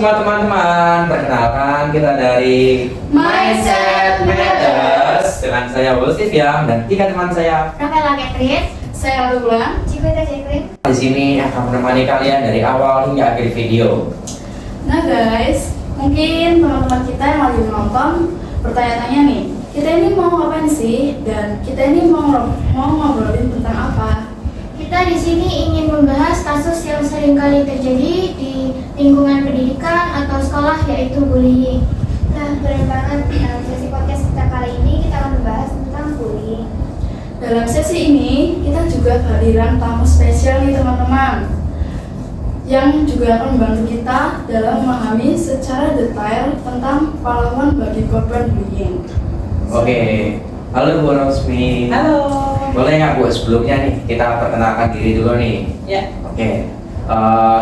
Teman-teman, perkenalkan kita dari Mindset Matters dengan saya Wolfie Yang dan tiga teman saya. Rafaela Catherine, saya Lula, Cikwita Jacqueline. Di sini akan menemani kalian dari awal hingga akhir video. Nah guys, mungkin teman-teman kita yang lagi menonton bertanya-tanya nih, kita ini mau ngapain sih dan kita ini mau ngobrolin tentang apa? Kita di sini ingin membahas kasus yang sering kali terjadi di lingkungan pendidikan atau sekolah, yaitu bullying. Nah, benar banget. Dalam sesi podcast kita kali ini kita akan membahas tentang bullying. Dalam sesi ini kita juga kehadiran tamu spesial nih teman-teman, yang juga akan membantu kita dalam memahami secara detail tentang pahlawan bagi korban bullying. Oke, halo Bu Rosmi. Halo. Boleh nggak Bu sebelumnya nih kita perkenalkan diri dulu nih? Ya. Oke.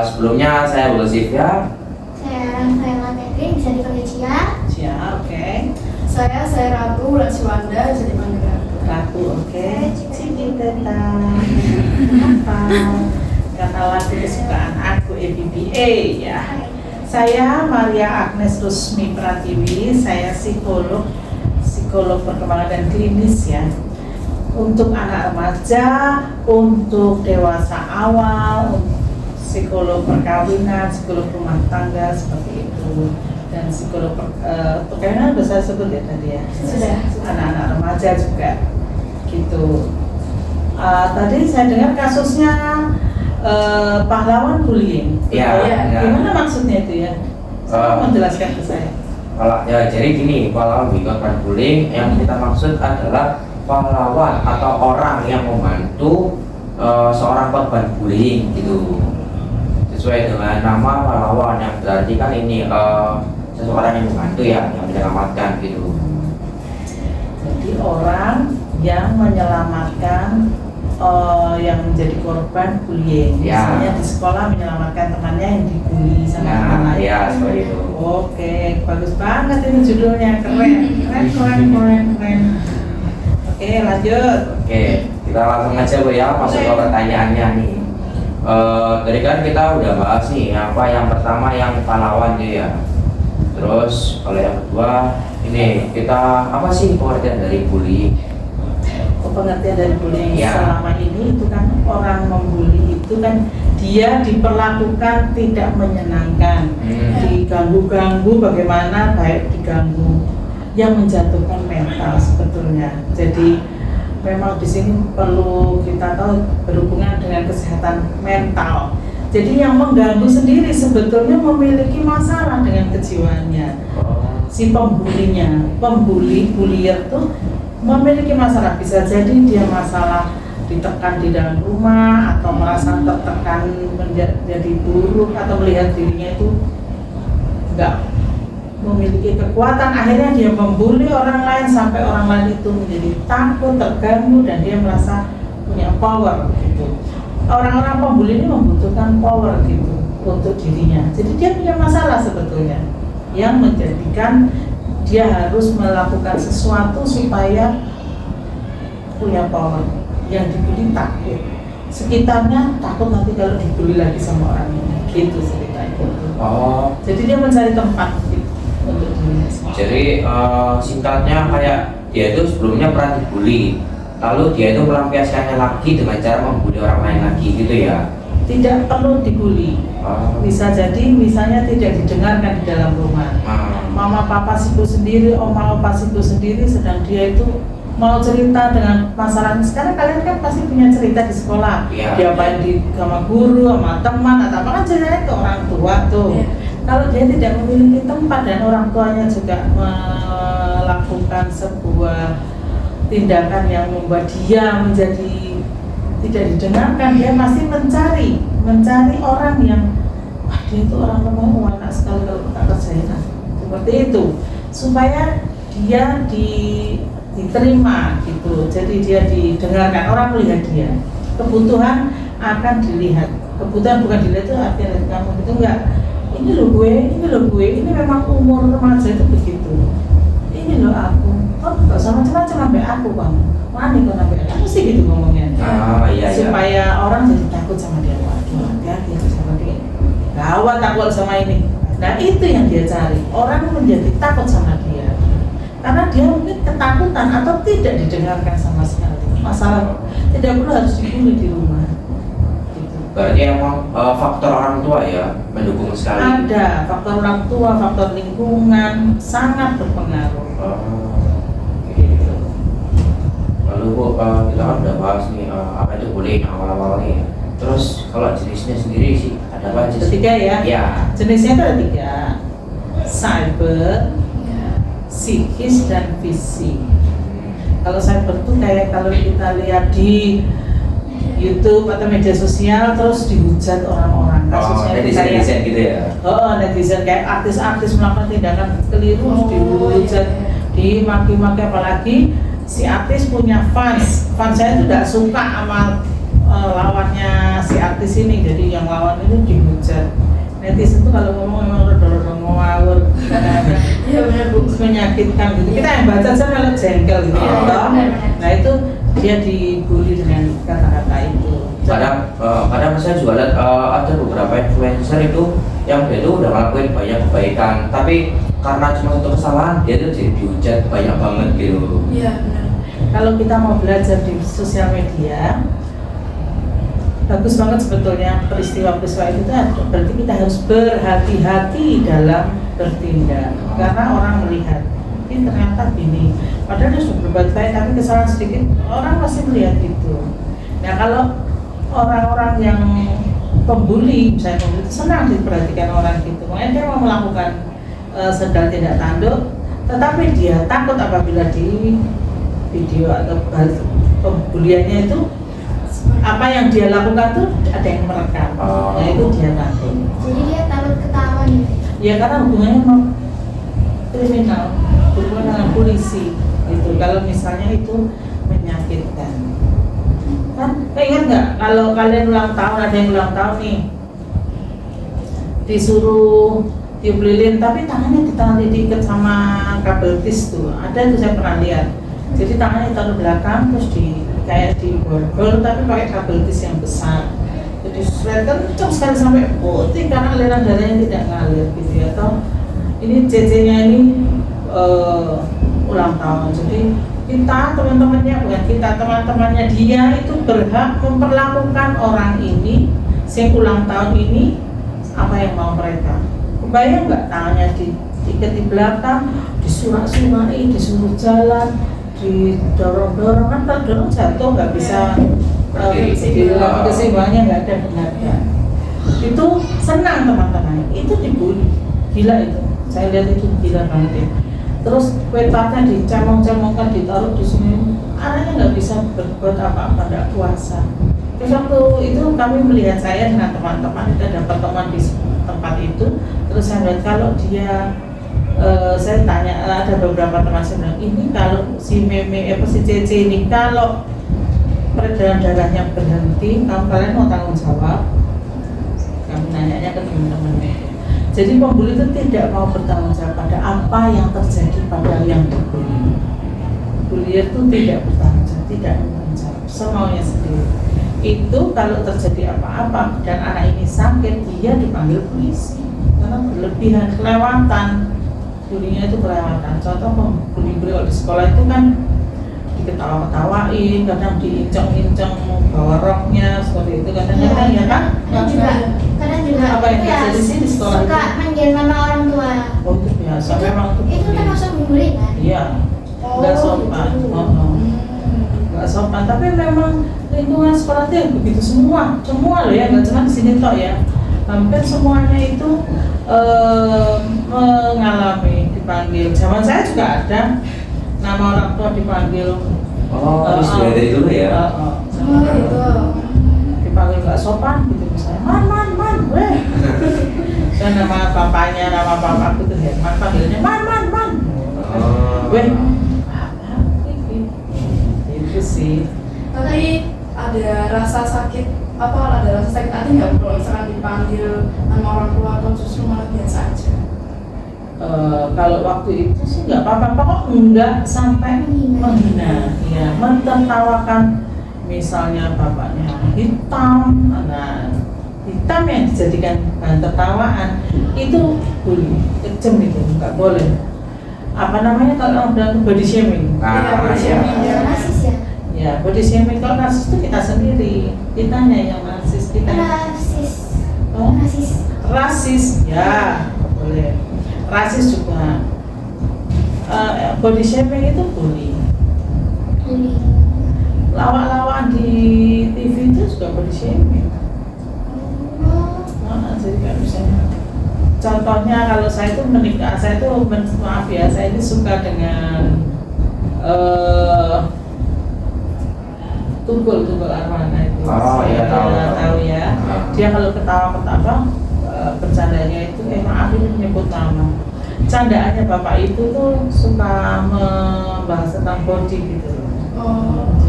Sebelumnya saya Bu Sifya. Saya Rafaela Catherine, bisa dipanggil Cia. Siap, oke. Saya Ratu Lakswanda, bisa dipanggil Ratu. Ratu, oke. Cikita. Apa? Kata lagu kesukaan aku EBBA ya. Saya Maria Agnes Rusmi Pratiwi, saya psikolog perkembangan dan klinis ya. Untuk anak remaja, untuk dewasa awal, psikolog perkawinan, psikolog rumah tangga seperti itu, dan psikolog perkawinan bisa sebut ya tadi ya. Sudah. Anak-anak remaja juga gitu. Tadi saya dengar kasusnya pahlawan bullying. Ya, ya. Gimana maksudnya itu ya? Saya mau menjelaskan ke saya. Ya, jadi gini, pahlawan bagi korban bullying yang kita maksud adalah pahlawan atau orang yang membantu seorang korban bullying gitu. Sesuai dengan nama pahlawan yang berarti kan ini seseorang yang membantu ya, yang menyelamatkan gitu. Jadi orang yang menyelamatkan yang menjadi korban bullying, Ya. misalnya di sekolah menyelamatkan temannya yang dibully sama teman Nah, lain. ya seperti itu. Oke, bagus banget ini judulnya, keren. Oke, lanjut. Oke, kita langsung aja Bu ya masuk ke pertanyaannya nih. Tadi kan kita udah bahas nih apa yang pertama yang pahlawan gitu ya. Terus kalau yang kedua ini kita apa sih pengertian dari bullying? Pengertian dari bullying Ya. selama ini itu kan orang membuli itu kan dia diperlakukan tidak menyenangkan, diganggu-ganggu, bagaimana baik diganggu yang menjatuhkan mental sebetulnya. Jadi memang di sini perlu kita tahu berhubungan dengan kesehatan mental. Jadi yang mengganggu sendiri sebetulnya memiliki masalah dengan kejiwaannya. Si pembulinya, bullier tuh memiliki masalah, bisa jadi dia masalah ditekan di dalam rumah atau merasa tertekan menjadi buruk atau melihat dirinya itu enggak memiliki kekuatan, akhirnya dia membuli orang lain sampai orang lain itu menjadi takut, terganggu, dan dia merasa punya power gitu. Orang-orang pembuli ini membutuhkan power gitu untuk dirinya, jadi dia punya masalah sebetulnya yang menjadikan dia harus melakukan sesuatu supaya punya power. Yang dibully takut, sekitarnya takut nanti kalau dibully lagi sama orang ini, gitu ceritanya. Jadi dia mencari tempat gitu untuk dirinya. Jadi singkatnya kayak dia itu sebelumnya pernah dibully, lalu dia itu melampiaskannya lagi dengan cara membuli orang lain lagi gitu ya. Tidak perlu dibully. Bisa jadi misalnya tidak didengarkan di dalam rumah. Mama papa siku sendiri, oma opa siku sendiri, sedang dia itu mau cerita dengan masalahnya. Sekarang kalian kan pasti punya cerita di sekolah. Ya. Diapain sama guru, sama teman, atau apa kan ceritanya ke orang tua tuh. Ya. Kalau dia tidak memiliki tempat dan orang tuanya juga melakukan sebuah tindakan yang membuat dia menjadi tidak didengarkan, dia pasti mencari orang yang dia itu orang lemah, enak sekali kalau kita kerjain seperti itu, supaya dia diterima gitu. Jadi dia didengarkan, orang melihat dia, kebutuhan akan dilihat. Kebutuhan bukan dilihat itu artinya kamu itu enggak, ini lo gue, ini memang umur remaja itu begitu. Ini lo aku, gak usah macam-macam sampai aku bang, mana kok sampai aku sih gitu ngomongnya. Iya, Supaya orang jadi takut sama dia. Waduh, hati-hati sama dia. Gawat takut sama ini. Nah itu yang dia cari, orang menjadi takut sama dia karena dia mungkin ketakutan atau tidak didengarkan sama sekali. Masalah tidak perlu harus dibully di rumah gitu. Berarti emang faktor orang tua ya mendukung sekali. Ada faktor orang tua, faktor lingkungan sangat berpengaruh. Gitu. Lalu Bu, kita kan udah bahas nih apa itu bullying awal-awal nih ya. Terus kalau jenisnya sendiri sih ada apa aja sih? Ketiga ya, Ya. jenisnya itu ada 3, cyber, Ya. psikis, dan fisik. Kalau cyber itu kayak kalau kita lihat di YouTube atau media sosial terus dihujat orang-orang, kasusnya itu kayak netizen gitu ya. netizen kayak artis-artis melakukan tindakan keliru Oh, dihujat, iya. dimaki-maki, apalagi si artis punya fans saya itu tidak suka sama lawannya si artis ini, jadi yang lawan itu dihujat. Netizen itu kalau ngomong memang rada-rada ngawur, kadang-kadang Iya benar Bu. menyakitkan gitu. Kita yang baca aja malah jengkel gitu ya. Oh, benar. Nah itu dia dibully dengan kata-kata itu. Kadang saya juga lihat ada beberapa influencer itu yang dia itu udah ngelakuin banyak kebaikan, tapi karena cuma satu kesalahan dia tuh jadi dihujat banyak banget gitu. Iya benar. Kalau kita mau belajar di sosial media, bagus banget sebetulnya peristiwa-peristiwa itu berarti kita harus berhati-hati dalam bertindak karena orang melihat ini ternyata gini, padahal dia sudah berbuat baik tapi kesalahan sedikit orang masih melihat itu. Nah kalau orang-orang yang pembuli, misalnya pembuli itu senang diperhatikan orang gitu, makanya dia mau melakukan sedang tidak tanduk, tetapi dia takut apabila di video atau pembuliannya itu apa yang dia lakukan tuh ada yang merekam. Nah itu dia takut. Jadi dia takut ketahuan gitu. Ya karena hubungannya sama kriminal, hubungan dengan polisi gitu. Kalau misalnya itu menyakitkan, kan ingat nggak kalau kalian ulang tahun, ada yang ulang tahun nih disuruh tiup lilin tapi tangannya diikat sama kabel tis tuh, ada tuh saya pernah lihat. Jadi tangannya ditaruh belakang terus kayak di borgol tapi pakai kabel tis yang besar. Jadi seret kencang sekali sampai putih karena aliran darahnya tidak ngalir gitu ya. Atau ini CC-nya ini ulang tahun. Jadi kita teman-temannya, bukan kita, teman-temannya dia itu berhak memperlakukan orang ini yang ulang tahun ini apa yang mau mereka. Kebayang nggak tangannya diikat di belakang, disurak-surai, disuruh jalan, didorong-dorong, kan terdorong jatuh nggak bisa keseimbangannya nggak ada benarnya. Itu senang teman-teman, itu dibully, gila itu. Saya lihat itu gila banget ya. Terus kue-tartnya dicemong-cemongkan, ditaruh di sini, anaknya nggak bisa berbuat apa-apa, nggak kuasa. Terus waktu itu kami melihat, saya dengan teman-teman kita ada pertemuan di tempat itu. Terus saya lihat kalau dia saya tanya, ada beberapa teman saya bilang, ini kalau si si Cece ini kalau peredaran darahnya berhenti, kalian mau tanggung jawab? Kami nanyanya ke teman-teman. Jadi pembuli itu tidak mau bertanggung jawab pada apa yang terjadi pada yang dibully. Bully itu tidak bertanggung jawab, tidak bertanggung jawab, semaunya sendiri. Itu kalau terjadi apa-apa dan anak ini sakit, dia dipanggil polisi karena berlebihan, kelewatan. Bulinya itu kelewatan. Contoh bully-bully di sekolah itu kan diketawa-ketawain, kadang diinceng-inceng bawah roknya seperti itu, kadang-kadang ya kan. Kadang juga Apa yang ya, terjadi sih di sekolah suka itu? manggil nama orang tua. Oh itu biasa, memang Itu bullying. termasuk bullying kan? Iya, nggak sopan. Nggak sopan. Tapi memang lingkungan sekolah itu yang begitu semua loh ya, nggak cuma di sini toh ya. Hampir semuanya itu mengalami dipanggil. Zaman saya juga ada nama orang tua dipanggil. Dari dulu ya. Gitu. Dipanggil nggak sopan gitu misalnya, man, weh. Dan nama bapaknya, nama bapakku itu Herman, panggilnya man. Weh, itu sih. Tapi ada rasa sakit hati nggak kalau misalkan dipanggil nama orang tua atau justru malah biasa aja? Kalau waktu itu sih nggak apa-apa kok, nggak sampai menghina, ya mentertawakan. Misalnya bapaknya hitam, nah hitam yang dijadikan bahan tertawaan itu bully, kejam itu, nggak boleh. Apa namanya kalau orang bilang body shaming? Nah, Body iya. shaming ya. Narsis ya. Ya, body shaming kalau narsis itu kita sendiri, kitanya yang narsis, kita Narsis. oh, Narsis. rasis, ya boleh. Rasis juga. Body shaming itu bully. Bully. Lawak-lawakan di TV itu juga body shaming. Oh. Jadi kan misalnya, contohnya kalau saya itu menikah, saya itu maaf ya, saya ini suka dengan Tunggul Arwana itu. Oh, iya, tahu. Ya. Ah. Dia kalau ketawa bercandanya itu maaf ini menyebut nama. Candaannya bapak itu tuh suka membahas tentang body gitu. Oh.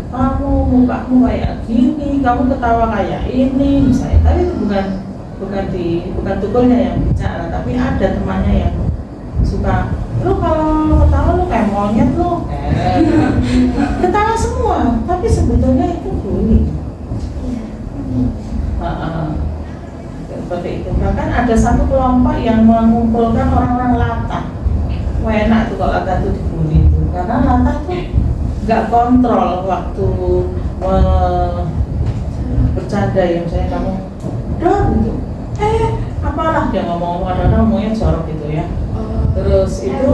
Kamu mukamu kayak gini, kamu ketawa kayak ini, misalnya. Tapi itu bukan Tunggulnya yang bicara, tapi ada temannya yang suka, lu kalau ketawa lu kayak monyet lu, ketawa semua, tapi sebetulnya itu bully. Seperti itu. Bahkan ada satu kelompok yang mengumpulkan orang-orang latah. Wah, enak tuh kalau latah itu dibully itu, karena latah tuh nggak kontrol waktu bercanda ya, misalnya kamu dor gitu, apalah dia ngomong-ngomong, ada ngomongnya jorok gitu ya. Terus itu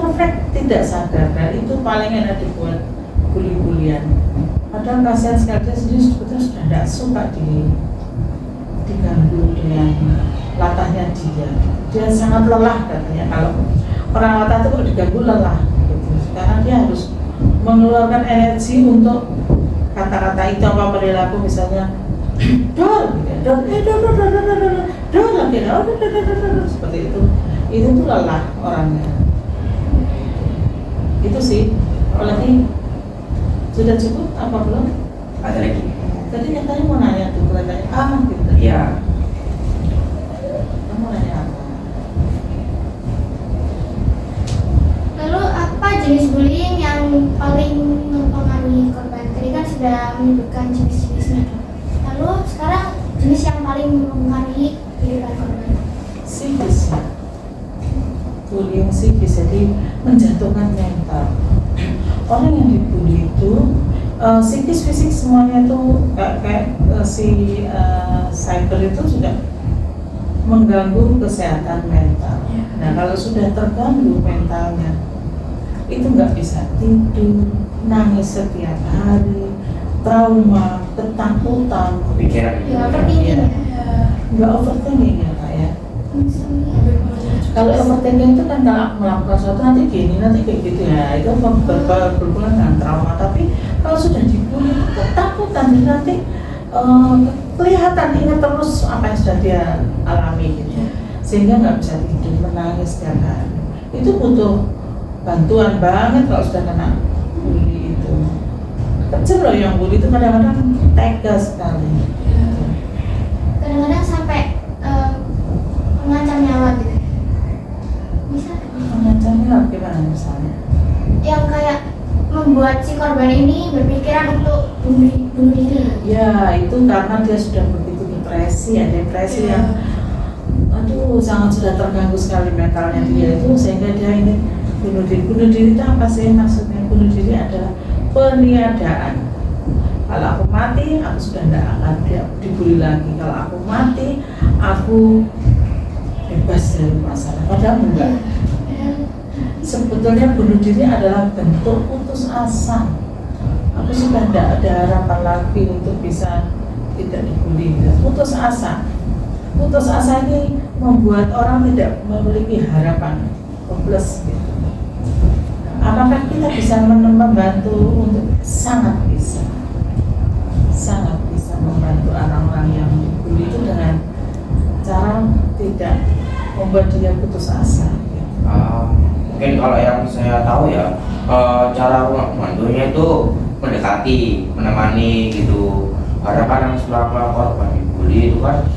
refleks tidak sadar, dan itu paling enak dibuat bully-bulian. Padahal kasihan sekali dia sendiri sebetulnya sudah tidak suka diganggu dengan latahnya dia. Dia sangat lelah katanya, kalau orang latah itu kalau diganggu lelah gitu. Sekarang dia harus mengeluarkan energi untuk kata-kata itu, apa perilaku misalnya dor lagi, seperti itu tuh lelah orangnya. Itu sih. Apalagi sudah cukup apa belum? Ada lagi? Tadi katanya mau nanya tuh, katanya gitu. Iya. Kamu nanya apa? Lalu apa jenis bullying yang paling mempengaruhi korban? Tadi kan sudah menyebutkan jenis-jenisnya. Lalu sekarang jenis yang paling mempengaruhi kehidupan korban? Psikis ya. Bullying psikis, jadi menjatuhkan mental. Orang yang dibully itu psikis, fisik semuanya itu kayak cyber itu juga mengganggu kesehatan mental. Nah, kalau sudah terganggu mentalnya, itu nggak bisa tidur, nangis setiap hari, trauma, ketakutan, Pikiran. Ya, overthinking. nggak overthinking ya Kak ya. Kalau overthinking itu kan kalau aku melakukan sesuatu nanti gini, nanti kayak gitu ya, itu berhubungan dengan trauma. Tapi kalau sudah dibully, ketakutan, nanti kelihatan ingat terus apa yang sudah dia alami gitu, sehingga nggak bisa tidur, menangis setiap hari. Itu butuh bantuan banget kalau sudah kena bully itu. Kecil loh yang bully itu kadang-kadang tega sekali. Kadang-kadang sampai mengancam nyawa gitu. Bisa? Mengancamnya gimana misalnya? Yang kayak membuat si korban ini berpikiran untuk bunuh diri. Ya, itu karena dia sudah begitu depresi, ya depresi yang sangat sudah terganggu sekali mentalnya dia itu, sehingga dia ingin bunuh diri. Bunuh diri itu apa sih maksudnya? Bunuh diri adalah peniadaan. Kalau aku mati, aku sudah tidak akan dibully lagi. Kalau aku mati, aku bebas dari masalah. Padahal enggak. Sebetulnya bunuh diri adalah bentuk putus asa. Aku sudah tidak ada harapan lagi untuk bisa tidak dibully. Putus asa. Putus asa ini membuat orang tidak memiliki harapan, hopeless gitu. Apakah kita bisa membantu? Untuk sangat bisa membantu orang-orang yang dibully itu dengan cara tidak membuat dia putus asa. Mungkin kalau yang saya tahu ya, cara membantunya itu mendekati, menemani gitu. Karena yang selama korban dibully itu kan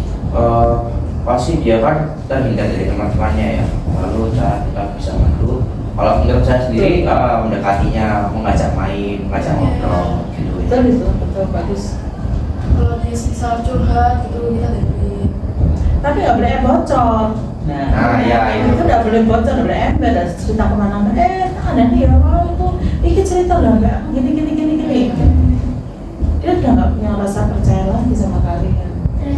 pasti dia kan terhindar dari teman-temannya ya. Lalu cara kita bisa bantu, kalau menurut saya sendiri mendekatinya, mengajak main, mengajak ngobrol gitu. Betul, bagus. kalau dia misal curhat gitu kita dengerin. Tapi nggak boleh bocor. Nah, ya, itu nggak boleh bocor, nggak boleh ember, dan cerita kemana-mana. Ada nih ya, itu, ini cerita lah nggak, gini. Dia udah nggak punya rasa percaya lagi sama kalian.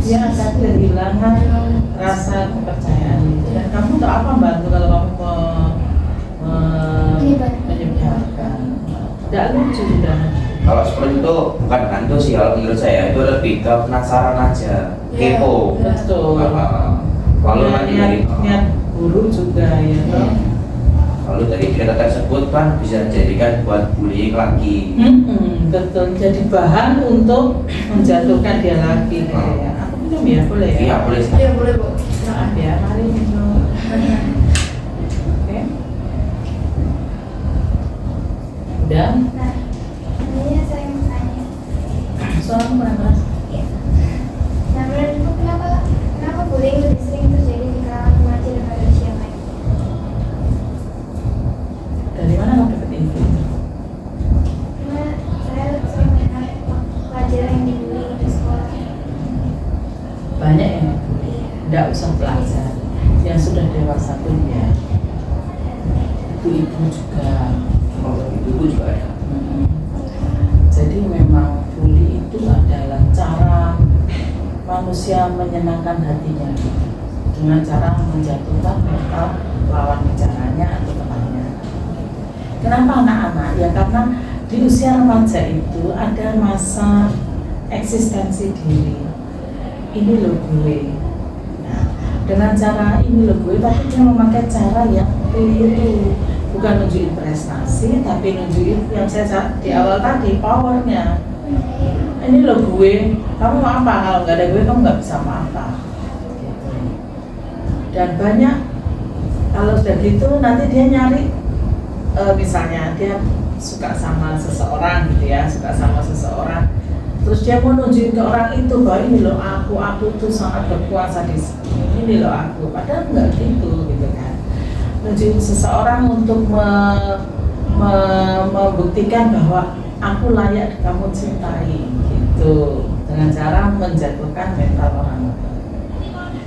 Dia akan kehilangan rasa kepercayaan itu. Dan kamu tuh apa bantu kalau kamu menyebarkan? Tidak lucu sudah. Kalau seperti itu bukan hantu sih kalau menurut saya, itu lebih ke penasaran aja, kepo. Betul. Kalau niat buruk juga ya. Lalu dari cerita tersebut kan bisa dijadikan buat bullying lagi. Betul, jadi bahan untuk menjatuhkan dia lagi. Ya. Aku minum ya, boleh ya? Iya boleh. Iya boleh Bu. Maaf ya, mari minum. Oke. Udah? Nah, sebenarnya saya mau tanya. Soalnya kurang keras. Nah, menurut Ibu kenapa bullying lebih sering terjadi di kalangan remaja daripada usia lain? Dari mana kamu dapat info? Karena saya sering melihat pelajar yang dibully di sekolah. Banyak yang dibully. Tidak usah pelajar, yang sudah dewasa pun ya. Ibu-ibu juga. Oh, itu juga ada. Jadi memang bully itu adalah cara manusia menyenangkan hatinya dengan cara menjatuhkan mental lawan bicaranya atau temannya. Kenapa anak-anak? Ya karena di usia remaja itu ada masa eksistensi diri. Ini loh gue. Nah, dengan cara ini loh gue, tapi dia memakai cara yang keliru. Bukan nunjukin prestasi, tapi nunjukin yang saya di awal tadi, powernya. Ini loh gue, kamu mau apa? Kalau nggak ada gue, kamu nggak bisa apa-apa. Dan banyak, kalau sudah gitu, nanti dia nyari, misalnya dia suka sama seseorang gitu ya, terus dia mau nunjukin ke orang itu bahwa ini loh aku tuh sangat berkuasa di sini, ini loh aku. Padahal nggak gitu kan. Nunjukin seseorang untuk membuktikan bahwa aku layak kamu cintai gitu, dengan cara menjatuhkan mental orang.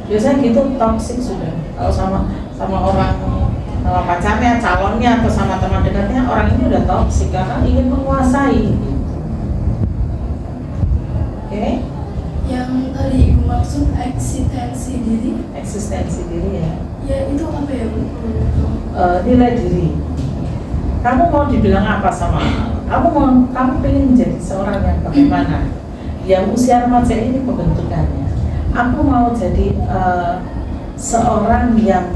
Biasanya gitu toksik sudah. Kalau sama orang, sama pacarnya, calonnya atau sama teman dekatnya, orang ini udah toksik karena ingin menguasai. Oke? Yang tadi Ibu maksud eksistensi diri ya. ya itu apa ya Bu? Nilai diri. Kamu mau dibilang apa sama kamu pengen menjadi seorang yang bagaimana? Yang usia remaja ini pembentukannya. Aku mau jadi seorang yang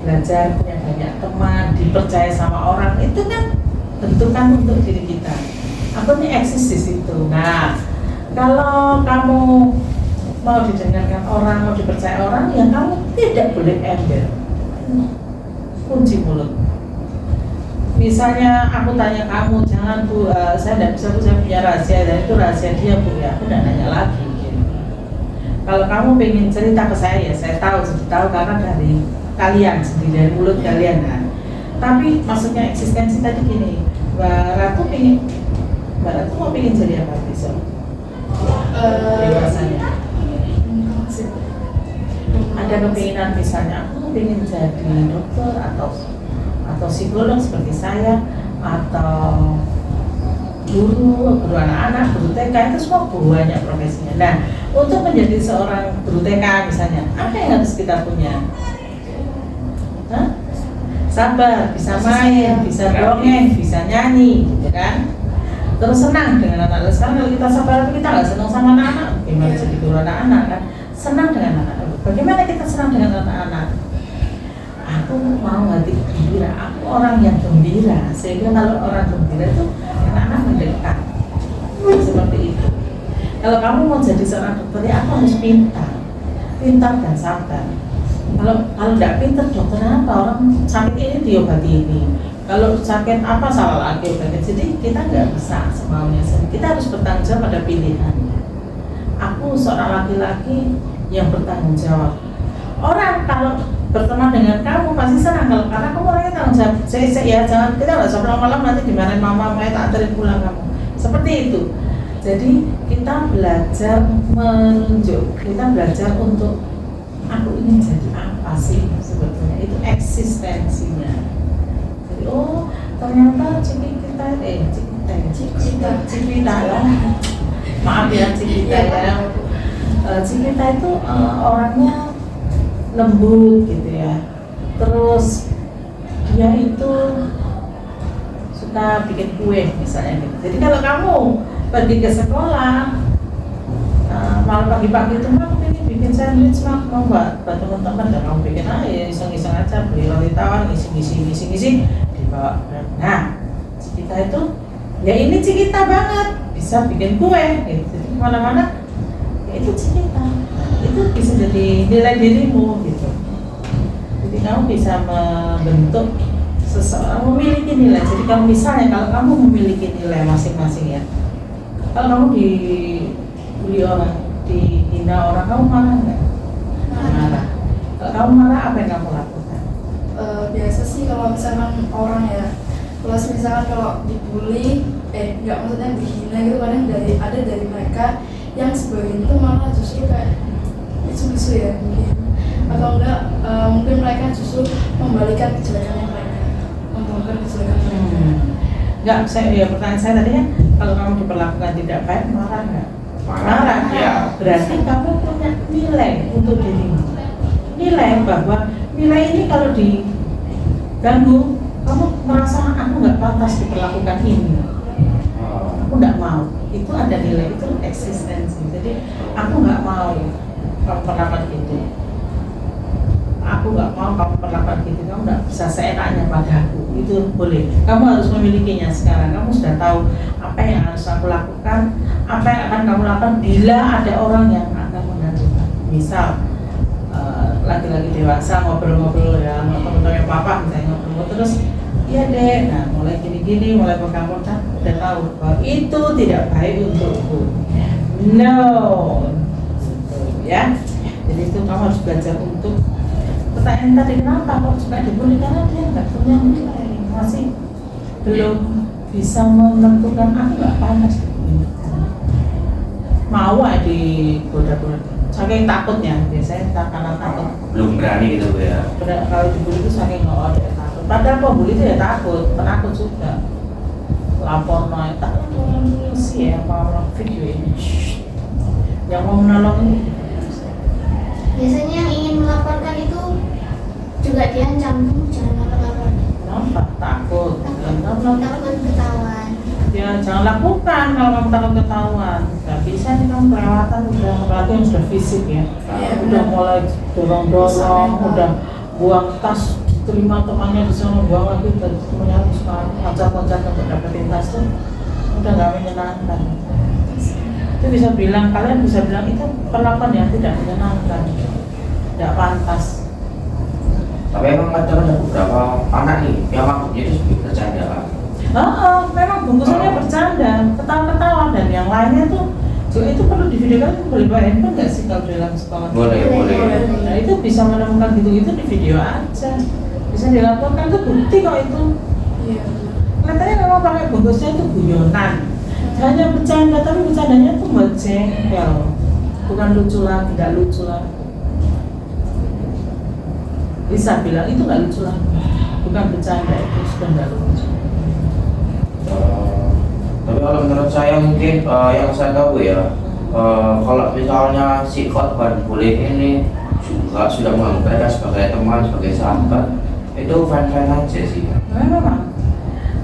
belajar, punya banyak teman, dipercaya sama orang. Itu kan bentukan untuk diri kita. Aku ini eksis di situ. Nah, kalau kamu mau didengarkan orang, mau dipercaya orang, ya kamu tidak boleh ember. Kunci mulut. Misalnya aku tanya kamu, jangan Bu, saya tidak bisa, Bu, saya punya rahasia, dan itu rahasia dia Bu, ya aku tidak nanya lagi gitu. Kalau kamu pengen cerita ke saya, ya saya tahu karena dari kalian sendiri, dari mulut kalian kan. Tapi maksudnya eksistensi tadi gini, Mbak Ratu mau pengen jadi apa besok? Dewasanya ada kepinginan, misalnya aku pengen jadi dokter atau psikolog seperti saya, atau guru anak-anak, guru TK, itu semua banyak profesinya. Nah, untuk menjadi seorang guru TK misalnya, apa yang harus kita punya? Sabar, bisa main, bisa dongeng, bisa nyanyi, gitu kan? Terus senang dengan anak-anak. Sekarang kalau kita sabar, kita nggak senang sama anak-anak, gimana jadi guru anak-anak kan? Senang dengan anak-anak. Bagaimana kita senang dengan anak-anak? Aku mau hati gembira, aku orang yang gembira, sehingga kalau orang gembira itu anak-anak mendekat. Seperti itu. Kalau kamu mau jadi seorang dokter, ya aku harus pintar dan sabar. Kalau tidak pintar, dokter apa? Orang sakit ini diobati ini. Kalau sakit apa salah lagi obatnya. Jadi kita nggak bisa semaunya sendiri. Kita harus bertanggung jawab pada pilihan. Aku seorang laki-laki yang bertanggung jawab. Orang kalau berteman dengan kamu pasti senang karena kamu orangnya tanggung jawab. Ya jangan, kita nggak usah malam-malam nanti dimarahin mama, tak anterin pulang kamu. Seperti itu. Jadi kita belajar menunjuk, kita belajar untuk aku ingin jadi apa sih sebetulnya, itu eksistensinya. Jadi oh ternyata Cikita lah, maaf ya Cikita ya. Cikita itu orangnya lembut gitu ya. Terus dia itu suka bikin kue misalnya gitu. Jadi kalau kamu pergi ke sekolah malam pagi-pagi itu mah pengen bikin sandwich mah mau buat teman-teman dan kamu bikin aja iseng-iseng aja beli roti tawar ngisi dibawa. Nah Cikita itu ya ini Cikita banget bisa bikin kue gitu. Jadi kemana-mana ya itu Cikita, itu bisa jadi nilai dirimu gitu. Jadi kamu bisa membentuk seseorang memiliki nilai. Jadi kalau misalnya kalau kamu memiliki nilai masing-masing ya, kalau kamu dibully orang, dihina orang, kamu marah nggak? Marah. Kalau kamu marah, apa yang kamu lakukan? Biasa sih kalau misalkan orang ya, kalau misalkan kalau dibully, nggak maksudnya dihina gitu, kadang ada dari mereka yang sebagian itu malah justru kayak isu-isu ya mungkin, atau enggak mungkin mereka justru membalikan kejelekannya mereka, membongkar kejelekan mereka. Enggak, pertanyaan saya tadi kan kalau kamu diperlakukan tidak baik, marah nggak? Marah ya. Berarti kamu punya nilai untuk dirimu. Nilai bahwa nilai ini kalau diganggu, kamu merasa aku nggak pantas diperlakukan ini. Aku nggak mau. Itu ada nilai, itu eksistensi. Jadi aku nggak mau kamu perlakukan gitu. Aku nggak mau kamu perlakukan gitu. Kamu nggak bisa seenaknya padaku. Itu boleh. Kamu harus memilikinya sekarang. Kamu sudah tahu apa yang harus aku lakukan, apa yang akan kamu lakukan bila ada orang yang akan mengadukan. Misal laki-laki dewasa ngobrol-ngobrol ya, teman-teman papa misalnya ngobrol terus, iya dek, nah mulai gini-gini, mulai kamu udah tahu bahwa itu tidak baik untukku. No, ya. Jadi itu kamu harus belajar untuk. Pertanyaan tadi kenapa kok suka dibully, karena dia nggak punya nilai, masih belum bisa menentukan aku nggak panas mau aja digoda-goda, saking takutnya biasanya karena takut Belum berani gitu ya. kalau dibully itu saking nggak ada takut, padahal pembuli itu ya takut, penakut juga lapor naik tak sih ya mau video ini yang mau menolong ini. Biasanya yang ingin melaporkan itu juga diancam, jangan lapor-lapor. Kenapa? Takut. Takut ketahuan. Ya jangan lakukan kalau kamu takut ketahuan. Gak bisa nih kamu kelewatan udah, apalagi yang sudah fisik ya. Udah mulai dorong-dorong, udah buang tas, terima temannya di sana, buang lagi, dan temannya harus loncat-loncat untuk dapetin tas tuh udah gak menyenangkan. Itu bisa bilang, kalian bisa bilang itu perlakuan yang tidak menyenangkan, tidak pantas. Tapi emang kadang ada beberapa anak nih yang maksudnya itu sebagai bercanda kan. Memang bungkusannya bercanda, ketawa-ketawa, dan yang lainnya tuh itu perlu divideokan, boleh bawa handphone nggak sih kalau dalam sekolah? Boleh. Nah itu bisa menemukan gitu-gitu di video aja, bisa dilaporkan, itu bukti kok itu. Iya. Kelihatannya memang pakai bungkusnya itu guyonan, hanya bercanda, tapi bercandanya tuh buat jengkel, bukan lucu lagi, tidak lucu lagi. Bisa bilang itu nggak lucu lagi, bukan bercanda, itu sudah nggak lucu. Tapi kalau menurut saya mungkin yang saya tahu ya, kalau misalnya si korban bullying ini juga sudah menganggap mereka sebagai teman, sebagai sahabat, itu fine-fine aja sih. Memang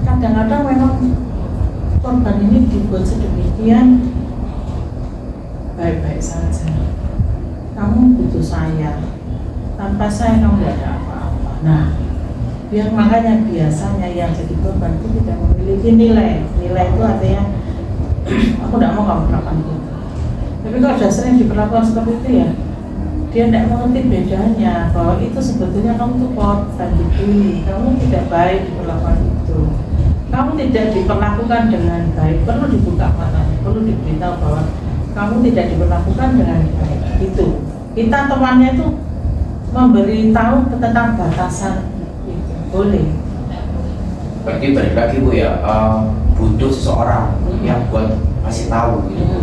kadang-kadang memang korban ini dibuat sedemikian baik-baik saja. Kamu butuh saya, tanpa saya kamu tidak ada apa-apa. Nah, yang makanya biasanya yang jadi korban itu tidak memiliki nilai. Nilai itu artinya aku tidak mau kamu perlakukan itu. Tapi kalau sudah sering diperlakukan seperti itu ya, dia tidak mengerti bedanya bahwa itu sebetulnya kamu tuh korban dibully, kamu tidak baik diperlakukan itu. Kamu tidak diperlakukan dengan baik, perlu dibuka matanya, perlu diberitahu bahwa kamu tidak diperlakukan dengan baik. Itu kita temannya itu memberitahu tentang batasan itu, boleh. Berarti balik lagi Bu ya, butuh seseorang yang buat kasih tahu gitu.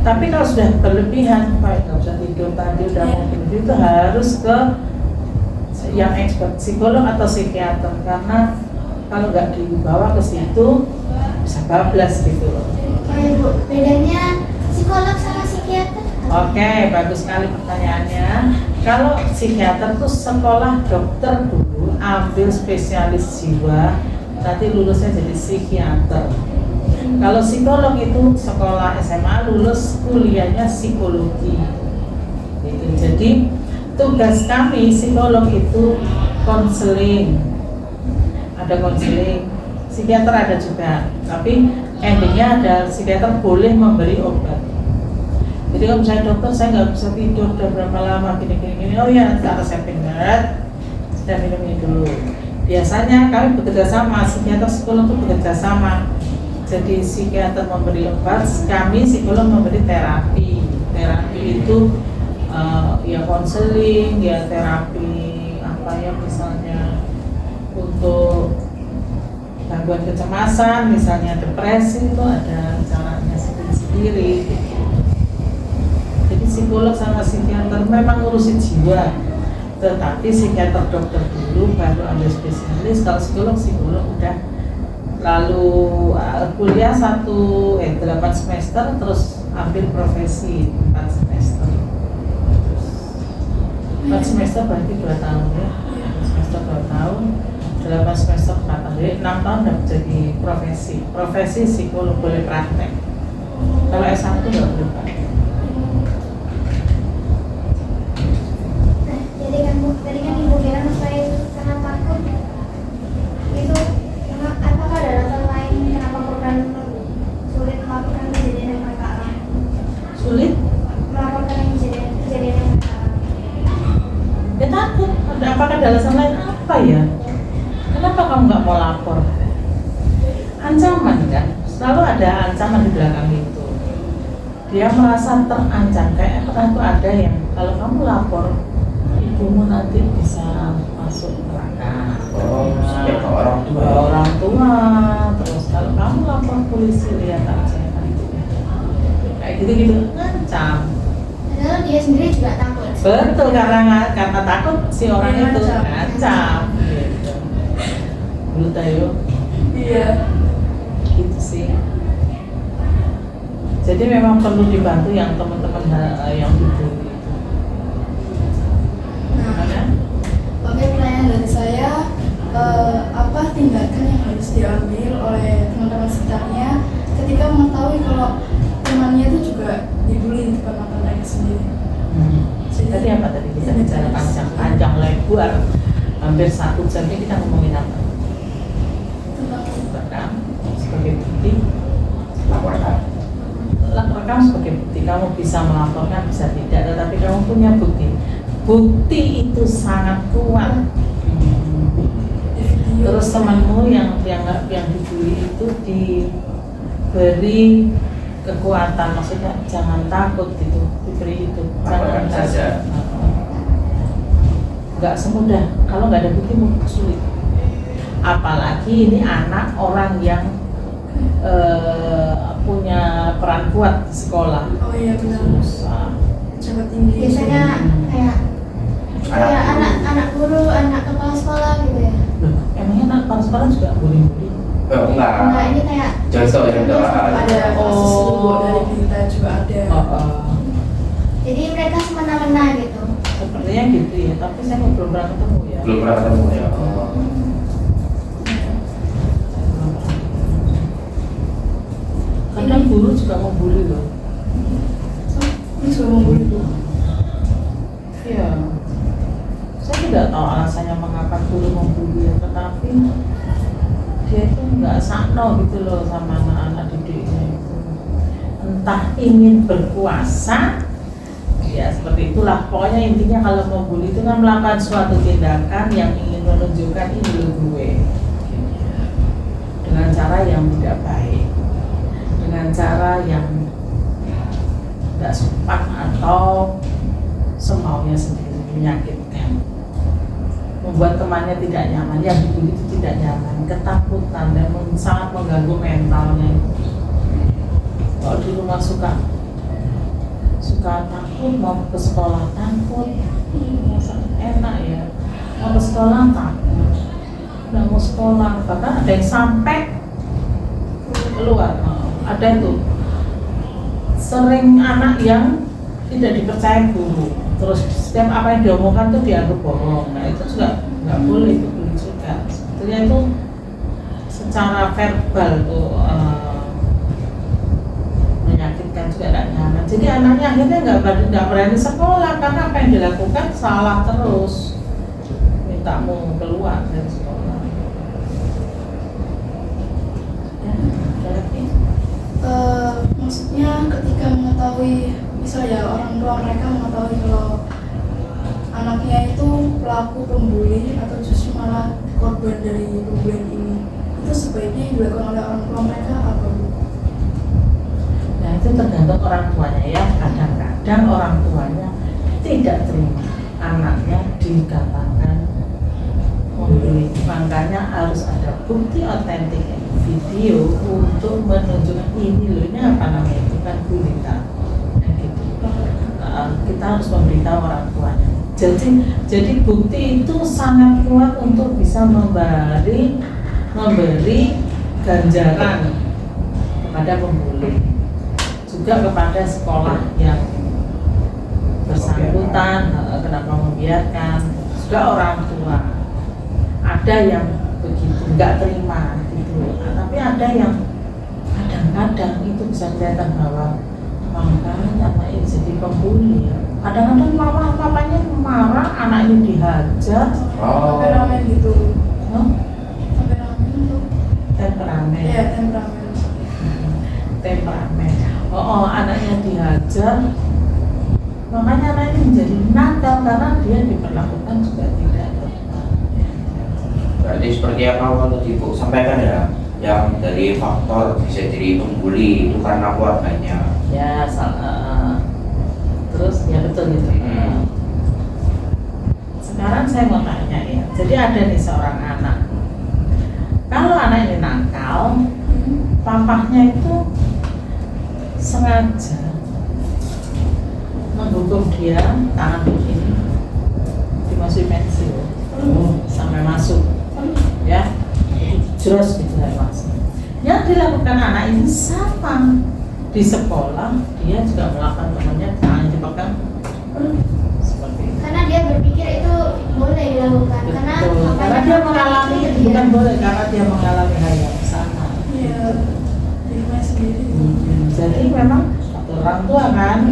Tapi kalau sudah berlebihan, Pak, nggak bisa tidur tadi udah mau tidur, itu harus ke yang expert, psikolog atau psikiater, karena kalau nggak dibawa ke situ bisa bablas gitu loh. Oh ya Bu, bedanya psikolog sama psikiater? Oke, bagus sekali pertanyaannya. Kalau psikiater tuh sekolah dokter dulu, ambil spesialis jiwa, nanti lulusnya jadi psikiater. Kalau psikolog itu sekolah SMA, lulus kuliahnya psikologi. Gitu. Jadi tugas kami psikolog itu konseling, ada konseling, psikiater ada juga, tapi endingnya ada psikiater boleh memberi obat. Jadi kalau misalnya dokter saya nggak bisa tidur udah berapa lama gini, oh ya nanti resepin berat, sudah minum ini dulu. Biasanya kami bekerja sama, psikiater psikolog itu bekerja sama. Jadi psikiater memberi obat, kami psikolog memberi terapi. Terapi itu ya konseling, ya terapi apa ya, misalnya untuk gangguan kecemasan, misalnya depresi, itu ada caranya sendiri-sendiri. Jadi psikolog sama psikiater memang ngurusin jiwa, tetapi psikiater dokter dulu baru ambil spesialis. Kalau psikolog udah lalu kuliah 8 semester, terus ambil profesi 4 semester. 4 semester berarti 2 tahun ya, 4 semester 2 tahun, 8 semester 4 tahun, jadi 6 tahun udah jadi profesi psikolog, boleh praktek. Kalau S1 nggak boleh praktek. Jadi kan Bu, tadi kan Ibu bilang saya itu karena takut, itu apakah ada alasan lain kenapa korban sulit melakukan kejadian yang mereka alami? Sulit? Melaporkan kejadian yang mereka alami. Ya takut. Apakah ada alasan lain apa ya? Kenapa kamu nggak mau lapor? Ancaman kan? Selalu ada ancaman di belakang itu. Dia merasa terancam, kayak pernah tuh ada yang kalau kamu lapor, ibumu nanti bisa masuk neraka. Oh, sampai ke orang tua. Ke orang tua. Terus kalau kamu lapor polisi, lihat aja nanti. Kayak gitu-gitu, ngancam. Padahal dia sendiri juga takut. Betul, karena takut si orang Dia itu ngancam. ngancam. Gitu. Dulu tayo, Iya. gitu sih. Jadi memang perlu dibantu yang teman-teman yang dibully itu. Nah, Karena oke, pertanyaan dari saya, apa tindakan yang harus diambil oleh teman-teman sekitarnya ketika mengetahui kalau temannya itu juga dibully di depan mata mereka sendiri? tadi apa tadi kita bicara panjang lebar, hampir 1 jam ini kita ngomongin apa? Rekam sebagai bukti. Laporkan. Laporkan sebagai bukti. Kamu bisa melaporkan, bisa tidak, tetapi kamu punya bukti. Bukti itu sangat kuat. Terus temanmu yang dibully itu diberi kekuatan, maksudnya jangan takut gitu, diberi itu. Laporkan saja. Nggak semudah, kalau nggak ada bukti mungkin sulit. Apalagi ini anak orang yang punya peran kuat di sekolah. Oh iya benar. Susah. Jabat tinggi. Biasanya kayak anak guru, anak kepala sekolah gitu ya. Loh, emangnya anak kepala sekolah juga bully-bully? Oh, enggak. Enggak, ini kayak Contoh. Ada kasus lugu dari berita juga ada. jadi mereka semena-mena gitu. Sepertinya gitu ya, tapi saya belum pernah ketemu ya. Belum pernah ketemu ya. Oh. Kadang guru juga membuli loh. Ini juga membuli Bu. Iya. Saya tidak tahu alasannya mengapa guru membuli, tetapi dia itu nggak sakno gitu loh sama anak-anak didiknya itu. Entah ingin berkuasa, ya seperti itulah. Pokoknya intinya kalau membuli itu kan melakukan suatu tindakan yang ingin menunjukkan ini loh gue, dengan cara yang tidak baik, dengan cara yang tidak sopan atau semaunya sendiri, menyakitkan, membuat temannya tidak nyaman, yang dibully itu tidak nyaman, ketakutan dan sangat mengganggu mentalnya itu. Kalau di rumah suka takut, mau ke sekolah takut, masa enak ya, mau ke sekolah takut, nggak mau sekolah, bahkan ada yang sampai keluar. Ada itu sering anak yang tidak dipercaya guru, terus setiap apa yang diomongkan tuh dianggap bohong. Nah itu juga nggak boleh, itu boleh juga. Sebetulnya itu secara verbal tuh menyakitkan juga, tidak nyaman. Jadi anaknya akhirnya nggak berani sekolah karena apa yang dilakukan salah terus, minta mau keluar dari sekolah. Ya, ada lagi? Maksudnya ketika mengetahui, misal ya orang tua mereka mengetahui kalau anaknya itu pelaku pembuli atau justru malah korban dari pembulian ini, itu sebaiknya dilakukan oleh orang tua mereka apa Bu? Nah itu tergantung orang tuanya ya. Kadang-kadang orang tuanya tidak terima anaknya dikatakan membuli, makanya harus ada bukti otentik video untuk menunjukkan ini loh, ini apa namanya, itu kan gurita gitu. Kita harus memberitahu orang tuanya. Jadi bukti itu sangat kuat untuk bisa memberi ganjaran kepada pembuli, juga kepada sekolah yang bersangkutan kenapa membiarkan, juga orang tua. Ada yang begitu nggak terima gitu, tapi ada yang kadang-kadang itu bisa kelihatan bahwa makanya anak ini jadi pembuli. Kadang-kadang papanya marah, anak ini dihajar. Temperamen gitu. Huh? Temperamen. Ya, temperamen. Anaknya dihajar, makanya anak ini menjadi nakal karena dia diperlakukan juga tidak tepat. Berarti seperti yang awal tadi Bu sampaikan ya, yang dari faktor bisa jadi pembuli itu karena keluarganya. Ya, salah. Terus ya betul gitu. Sekarang saya mau tanya ya, jadi ada nih seorang anak. Kalau anak ini nakal, papahnya itu sengaja menghukum dia, tangan begini dimasukin pensil sampai masuk, ya jelas gitu ya Mas. Yang dilakukan anak ini sama di sekolah, dia juga melakukan temannya tangan dipegang seperti itu. Karena dia berpikir itu boleh dilakukan. Karena dia mengalami, bukan boleh, karena dia mengalami hal yang sama. Iya, diri sendiri. Jadi memang orang tua kan.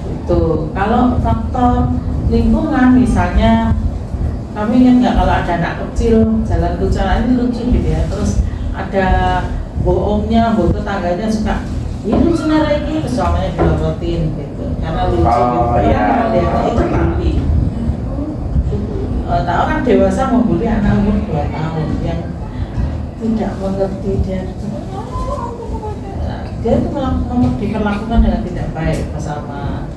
Itu kalau faktor lingkungan, misalnya kami ingat nggak kalau ada anak kecil jalan ini lucu gitu ya, terus ada bohongnya, bohong tetangganya suka ini lucu lagi, suaminya dilorotin gitu karena lucu gitu. Iya, Itu bully. Orang dewasa membuli anak umur 2 tahun yang tidak mengerti, dia itu diperlakukan dengan tidak baik bersama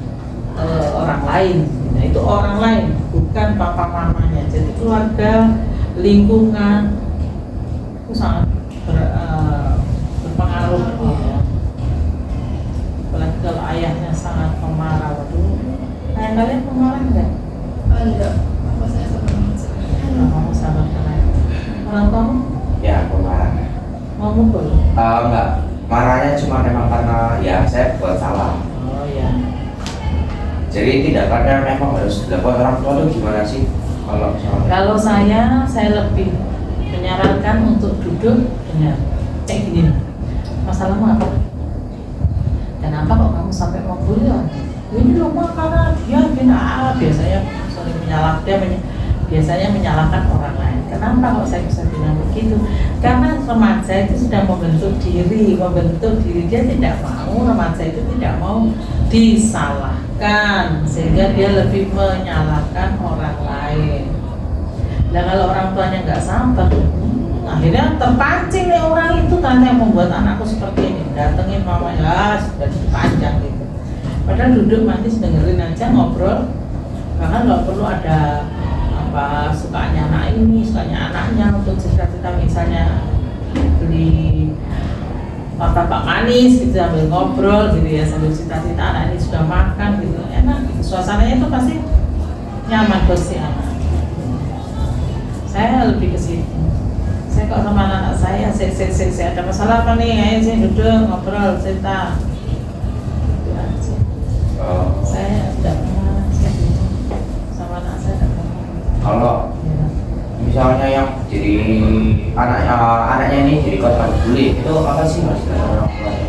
orang lain. Nah, itu orang lain, bukan papa mamanya. Jadi keluarga, lingkungan itu sangat berpengaruh. Ya. Apalagi kalau ayahnya sangat pemarah. Waduh, ayah kalian pemarah enggak? Enggak, apa saya sama Kamu sahabat kalian. Orang kamu Ya pemarah. mau mukul? Enggak, marahnya cuma memang karena ya saya buat salah. Oh ya. Jadi tindakannya memang harus dilakukan orang tua itu gimana sih? Kalau saya lebih menyarankan untuk duduk dengan kayak gini. Masalahmu apa? Kenapa kok kamu sampai mau kuliah? Ini rumah karena dia biasanya menyalahkan orang lain. Kenapa kok saya bisa bilang begitu? Karena remaja itu sudah membentuk diri dia tidak mau, remaja itu tidak mau disalahkan, sehingga dia lebih menyalahkan orang lain. Nah kalau orang tuanya nggak sabar, akhirnya terpancing nih orang itu, tante yang membuat anakku seperti ini, datengin mamanya, sudah panjang gitu. Padahal duduk manis dengerin aja, ngobrol, bahkan nggak perlu ada apa sukanya anak ini, sukanya anaknya untuk cerita-cerita, misalnya beli martabak manis gitu sambil ngobrol gitu ya, sambil cita-cita anak ini sudah makan gitu, enak gitu. Suasananya itu pasti nyaman buat si anak. Saya lebih ke situ. Saya kok sama anak saya, saya ada masalah apa nih, ayo sih duduk ngobrol cerita. Gitu aja. Saya tidak pernah kayak gitu sama anak saya, tidak pernah. Kalau Ya. misalnya yang jadi anaknya ini jadi korban bully, itu apa sih mas dari orang tuanya?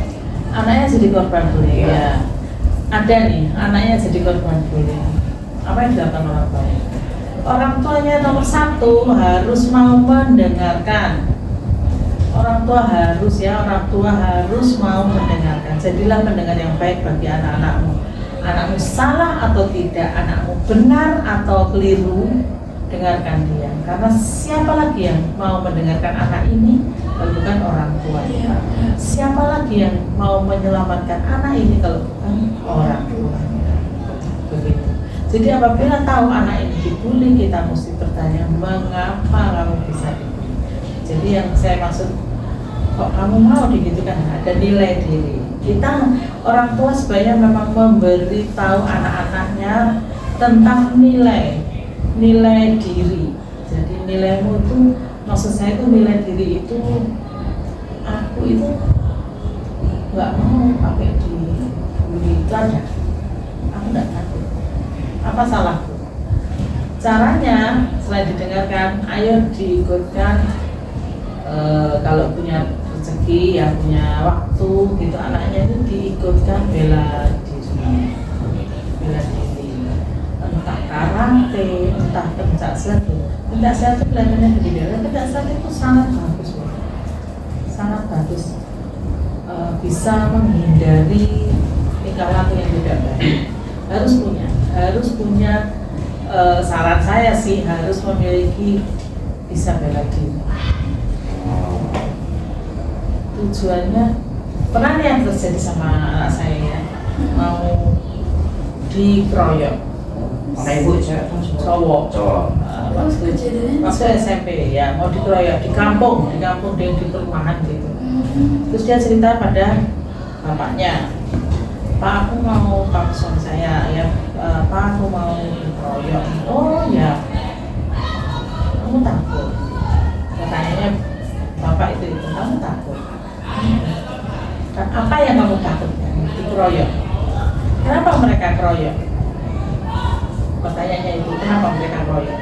Anaknya jadi korban bully, Iya. ya. Ada nih, anaknya jadi korban bully. Apa yang dilakukan orang tuanya? Orang tuanya nomor satu harus mau mendengarkan. Orang tua harus mau mendengarkan. Jadilah pendengar yang baik bagi anak-anakmu. Anakmu salah atau tidak, anakmu benar atau keliru, dengarkan dia. Karena siapa lagi yang mau mendengarkan anak ini kalau bukan orang tua? Siapa lagi yang mau menyelamatkan anak ini kalau bukan orang tua? Begitu. Jadi apabila tahu anak ini dibully, kita mesti bertanya, mengapa kamu bisa dibully? Jadi yang saya maksud, kok kamu mau digitukan? Ada nilai diri. Kita orang tua sebenarnya memang memberitahu anak-anaknya tentang nilai diri. Jadi nilaimu itu, maksud saya itu nilai diri itu, aku itu nggak mau pakai dibully, itu ada. Aku nggak takut. Apa salahku? Caranya selain didengarkan, ayo diikutkan. Kalau punya rezeki, yang punya waktu gitu, anaknya itu diikutkan bela diri, entah karate, entah pencak silat. Pencak silat itu kelihatannya gede, pencak silat itu sangat bagus, sangat bagus. Bisa menghindari tingkah laku yang tidak baik. Harus punya saran saya sih, harus memiliki bisa bela diri. Tujuannya pernah nih yang terjadi sama anak saya ya, mau dikeroyok Mana ibu saya cowok. Waktu SMP ya, mau dikeroyok di kampung di perumahan gitu. Terus dia cerita pada bapaknya, Pak, aku mau suami saya ya, Pak, aku mau dikeroyok. Oh ya, kamu takut? Katanya bapak itu kamu takut? Dan apa yang kamu takutkan? Dikeroyok. Kenapa mereka keroyok? Pertanyaannya itu, kenapa mereka keroyok?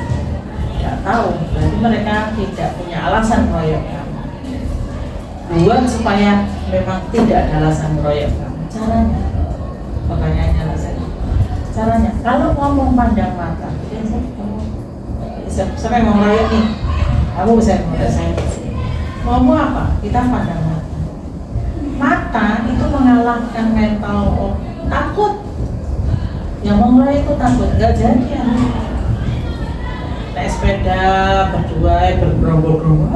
Tidak tahu, berarti mereka tidak punya alasan keroyok kamu. Buat supaya memang tidak ada alasan keroyok kamu. Caranya? Pertanyaannya alasannya. Caranya, kalau ngomong pandang mata, siapa yang mau ngeroyok nih? Kamu bisa ngomong saya. Ngomong apa? Kita pandang mata. Mata itu mengalahkan mental takut. Yang mau ngeroyok itu takut, nggak jadi ya. Naik sepeda berdua, bergerombol-gerombol.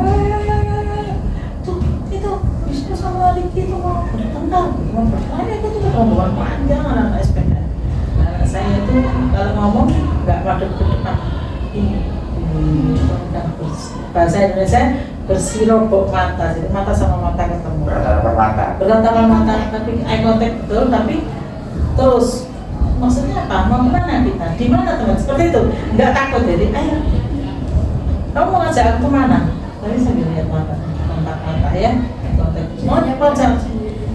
Tuh, itu Wisnu sama Riki itu mau bertengkar, mau bertanya itu rombongan panjang anak naik sepeda. Nah, saya itu kalau ngomong nggak madep ke depan ini. Bahasa Indonesia bersirobok mata, jadi mata sama mata ketemu. Bertatap mata, tapi eye contact betul, tapi terus maksudnya apa? Mau kemana kita? Di mana teman? Seperti itu, nggak takut. Jadi ayo, kamu mau ngajak aku kemana? Tapi sambil lihat mata, kontak mata ya, kontak. Mau ngajak?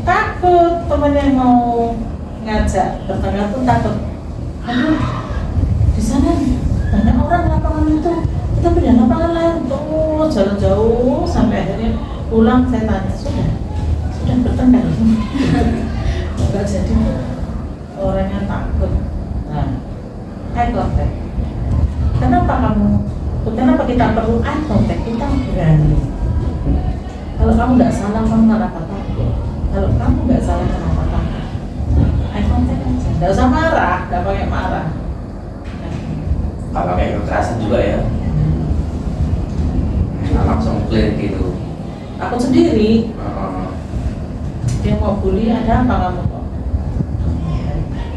Takut. Teman yang mau ngajak bertengkar tuh takut. Aduh, di sana banyak orang lapangan itu. Kita pindah lapangan lain tuh, jalan jauh sampai akhirnya pulang. Saya tanya, sudah bertengkar? Enggak jadi. Orangnya takut. Nah, eye contact. Kenapa kita perlu eye contact? Kita berani. Kalau kamu nggak salah, kamu kenapa takut? Kalau kamu nggak salah, kenapa takut? Eye contact aja. Nggak usah marah, nggak pakai marah. Nggak pakai kekerasan juga ya. Nah, langsung clear gitu. Aku sendiri. Dia mau bully, ada apa kamu kok?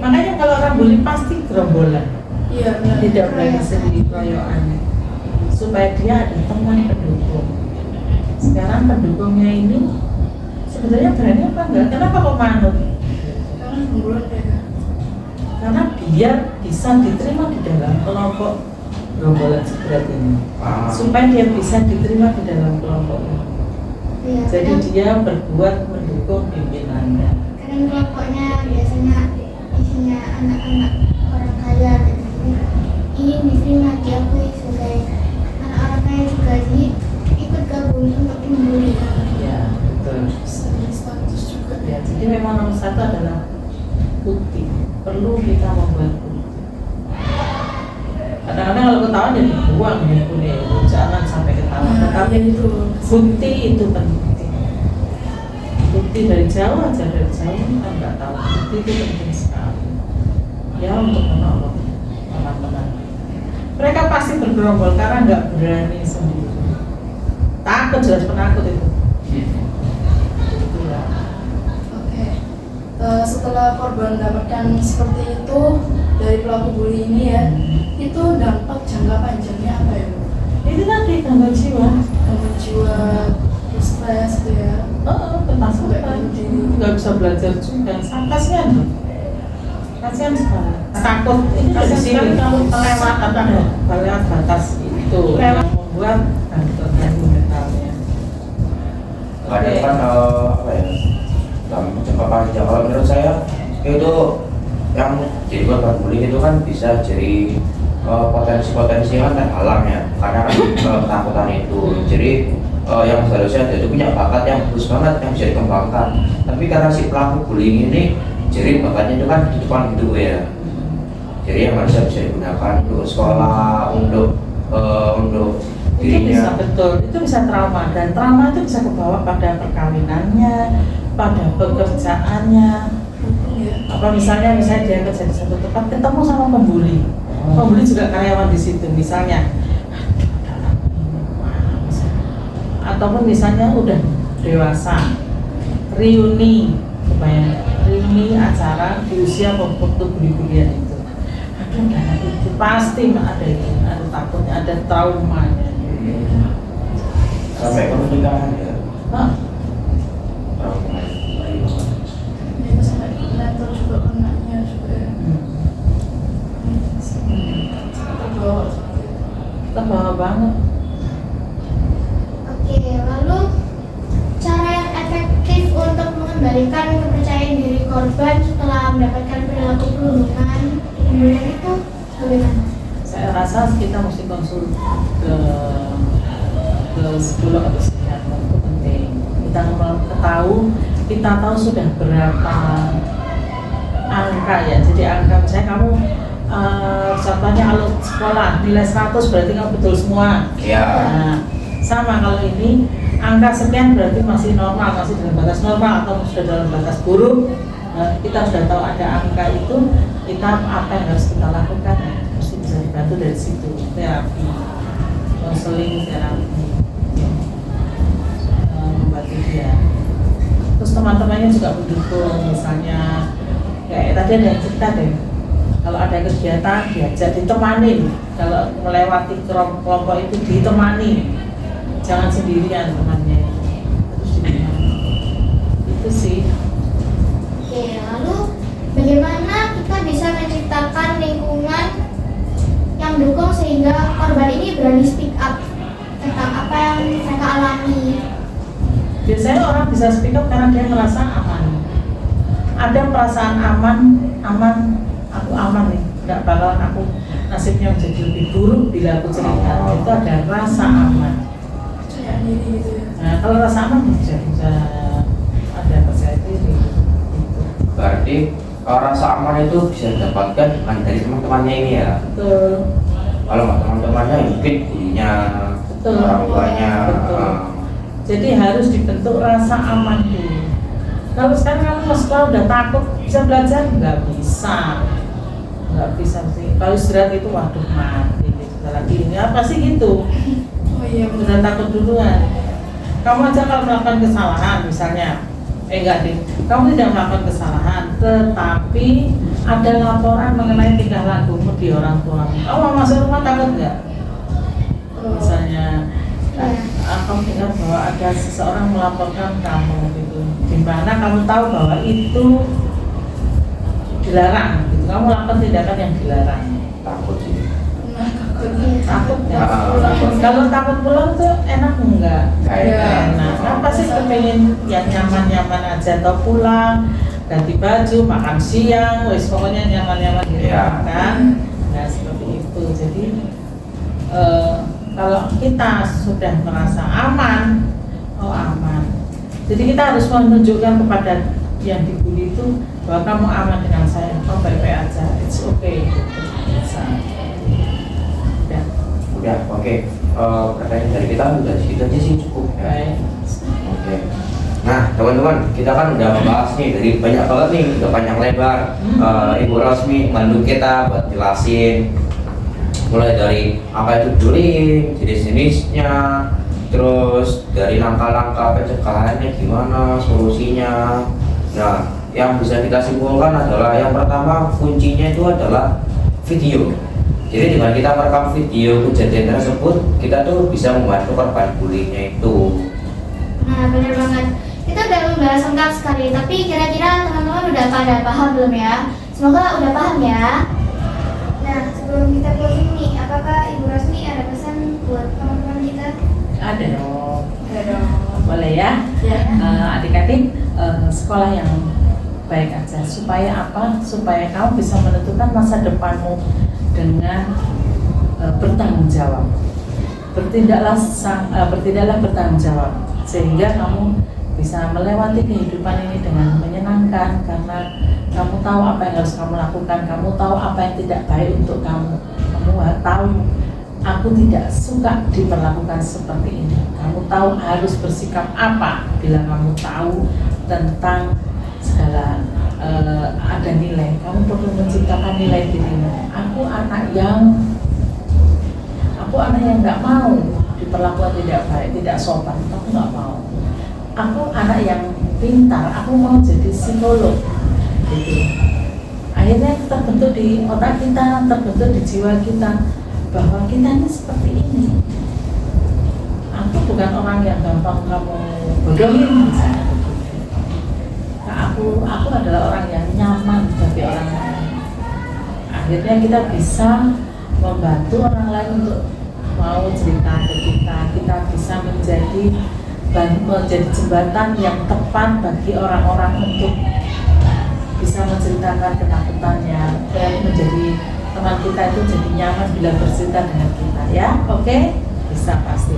Makanya kalau orang bully pasti gerombolan. Iya, benar. Tidak boleh sendiri keroyokannya, supaya dia ada teman pendukung. Sekarang pendukungnya ini Sebenarnya berani apa enggak? Kenapa kok manut? Karena pembunuhan ya. Karena biar bisa diterima di dalam kelompok gerombolan seberat ini, supaya dia bisa diterima di dalam kelompok ini. Iya, Jadi kadang, dia berbuat mendukung pimpinannya. kadang kelompoknya biasanya isinya anak-anak orang kaya gitu. Ingin diterima diakui sebagai anak orang kaya juga, jadi ikut gabung untuk membuli. Ya, betul. Sering status juga. Ya, jadi memang nomor satu adalah bukti. Perlu kita membuat bukti. Kadang-kadang kalau ketahuan jadi dibuang handphone, jangan sampai ketahuan. Tetapi itu bukti itu penting. Bukti dari jauh aja, dari jauh kita nggak tahu. Bukti itu penting sekali. Ya, untuk menolong teman-teman. Mereka pasti bergerombol karena nggak berani sendiri. Takut, jelas penakut itu. Itulah. Oke. Setelah korban mendapatkan seperti itu dari pelaku bully ini ya, itu dampak jangka panjangnya apa ya, Bu? Itu tadi gangguan jiwa. Gangguan jiwa, terus stres gitu ya. Ketakutan, nggak bisa belajar juga. Kasihan loh. Kasihan sekali. Takut ini dari sini kalau kelewatan ada batas itu yang membuat terganggu mentalnya. Kadang kan apa ya, dalam jangka panjang kalau menurut saya itu yang jadi korban bullying itu kan bisa jadi potensi-potensi yang terhalang ya, karena kan ketakutan itu. Jadi yang seharusnya dia itu punya bakat yang bagus banget yang bisa dikembangkan, tapi karena si pelaku bullying ini jadi bakatnya itu kan di depan gitu ya. Jadi yang harusnya bisa digunakan untuk sekolah, untuk Itu bisa dirinya. betul, itu bisa trauma, dan trauma itu bisa kebawa pada perkawinannya, pada pekerjaannya. Ya. Apa misalnya dia kerja di satu tempat ketemu sama pembuli, pembuli juga karyawan di situ misalnya, ataupun misalnya udah dewasa, reuni, reuni acara di usia waktu bully-bullyan itu, anak itu pasti ada itu, ada takutnya, ada traumanya. Sampai ke pernikahan ya. Nah, Trauma. Itu sampai mental juga kenanya juga. Terbawa seperti itu. terbawa banget. Oke, lalu cara yang efektif untuk mengembalikan kepercayaan diri korban setelah mendapatkan perilaku perundungan kemudian itu bagaimana? Saya rasa kita mesti konsul ke psikolog atau psikiater, itu penting. Kita tahu sudah berapa angka ya. Jadi angka misalnya kamu contohnya kalau sekolah nilai 100 berarti kamu betul semua. Iya. Nah, sama kalau ini angka sekian berarti masih normal, masih dalam batas normal atau sudah dalam batas buruk. Kita sudah tahu ada angka itu, kita apa yang harus kita lakukan, mesti bisa dibantu dari situ. Terapi, konseling, terapi, membantu dia. Terus teman-temannya juga mendukung, misalnya kayak tadi ada yang cerita deh, kalau ada kegiatan diajak ditemani, kalau melewati kelompok itu ditemani, jangan sendirian temannya, terus ditemani. Itu sih. Oke, lalu bagaimana kita bisa menciptakan lingkungan yang dukung sehingga korban ini berani speak up tentang apa yang mereka alami? Biasanya orang bisa speak up karena dia merasa aman. Ada perasaan aman, aku aman nih, nggak bakalan aku nasibnya menjadi lebih buruk bila aku cerita. Itu ada rasa aman. Percaya diri gitu ya. Nah, kalau rasa aman bisa ada percaya diri. Berarti rasa aman itu bisa didapatkan bukan dari teman-temannya ini ya. Betul. Kalau nggak teman-temannya mungkin gurunya, Betul. orang tuanya. Betul. Jadi harus dibentuk rasa aman dulu. Kalau sekarang kamu ke sekolah udah takut bisa belajar, nggak bisa sih. Kalau istirahat itu waduh mati, kita lagi ini apa sih gitu. Oh iya benar. Udah takut duluan. Kamu aja kalau melakukan kesalahan misalnya, enggak deh, kamu tidak melakukan kesalahan, tetapi ada laporan mengenai tingkah lakumu di orang tuamu. Kamu mau masuk rumah takut nggak? Misalnya, apa kamu dengar bahwa ada seseorang melaporkan kamu gitu, di mana kamu tahu bahwa itu dilarang gitu, kamu lakukan tindakan yang dilarang. Takut sih. Nah, Takut ya? Takut. Kalau takut pulang tuh enak enggak? Kayak Nah, kenapa sih kepengen yang nyaman-nyaman aja, atau pulang ganti baju, makan siang, wis pokoknya nyaman-nyaman gitu Iya. kan? Nah seperti itu. Jadi kalau kita sudah merasa aman, oh aman. Jadi kita harus menunjukkan kepada yang dibully itu bahwa kamu aman dengan saya, kamu baik-baik aja, it's okay. Bisa. Udah, oke. Pertanyaan dari kita udah segitu aja sih, cukup ya. Baik. Oke. Nah, teman-teman, kita kan udah membahas nih dari banyak banget nih, udah panjang lebar. Ibu Rosmi bantu kita buat jelasin mulai dari apa itu bullying, jenis-jenisnya, terus dari langkah-langkah pencegahannya gimana, solusinya. Nah, yang bisa kita simpulkan adalah yang pertama kuncinya itu adalah video. Jadi dengan kita merekam video kejadian tersebut, kita tuh bisa membantu korban bullyingnya itu. Nah, benar banget. Kita udah membahas lengkap sekali, tapi kira-kira teman-teman udah pada paham belum ya? Semoga udah paham ya. Nah, sebelum kita closing nih, apakah Ibu Rosmi ada pesan buat teman-teman kita? Ada dong. ada dong. Boleh ya? Ya. Adik-adik, sekolah yang baik aja. Supaya apa? Supaya kamu bisa menentukan masa depanmu dengan bertanggung jawab. Bertindaklah bertanggung jawab, sehingga kamu bisa melewati kehidupan ini dengan menyenangkan, karena kamu tahu apa yang harus kamu lakukan, kamu tahu apa yang tidak baik untuk kamu. Kamu tahu aku tidak suka diperlakukan seperti ini. Kamu tahu harus bersikap apa bila kamu tahu tentang segala ada nilai. Kamu perlu menciptakan nilai dirimu. Aku anak yang nggak mau diperlakukan tidak baik, tidak sopan. Aku nggak mau. Aku anak yang pintar. Aku mau jadi psikolog. Gitu. Akhirnya terbentuk di otak kita, terbentuk di jiwa kita bahwa kita ini seperti ini. Aku bukan orang yang gampang kamu bodohin misalnya. Nah, aku adalah orang yang nyaman bagi orang lain. Akhirnya kita bisa membantu orang lain untuk mau cerita ke kita bisa menjadi jembatan yang tepat bagi orang-orang untuk bisa menceritakan ketakutannya dan menjadi teman kita itu jadi nyaman bila bercerita dengan kita ya. Oke? Bisa pasti.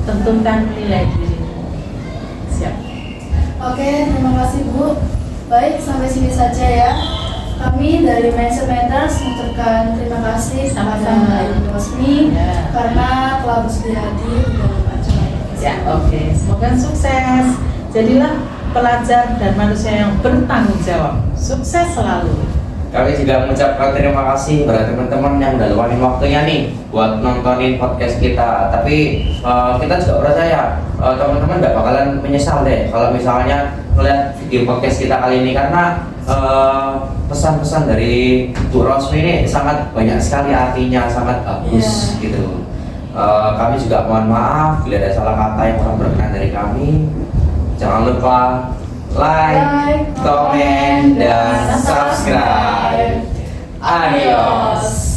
Tentukan nilai dirimu. Siap. Oke, terima kasih Bu. Baik, sampai sini saja ya. Kami dari Mindset Matters mengucapkan terima kasih kepada Ibu Rosmi karena telah bersedia hadir dalam acara ini. Ya, oke. Semoga sukses. Jadilah pelajar dan manusia yang bertanggung jawab. Sukses selalu. Kami juga mengucapkan terima kasih kepada teman-teman yang udah luangin waktunya nih buat nontonin podcast kita. Tapi kita juga percaya teman-teman gak bakalan menyesal deh kalau misalnya melihat video podcast kita kali ini, karena pesan-pesan dari Bu Rosmi ini sangat banyak sekali artinya, sangat bagus gitu. Kami juga mohon maaf bila ada salah kata yang kurang berkenan dari kami. Jangan lupa like, comment, dan subscribe. Adios.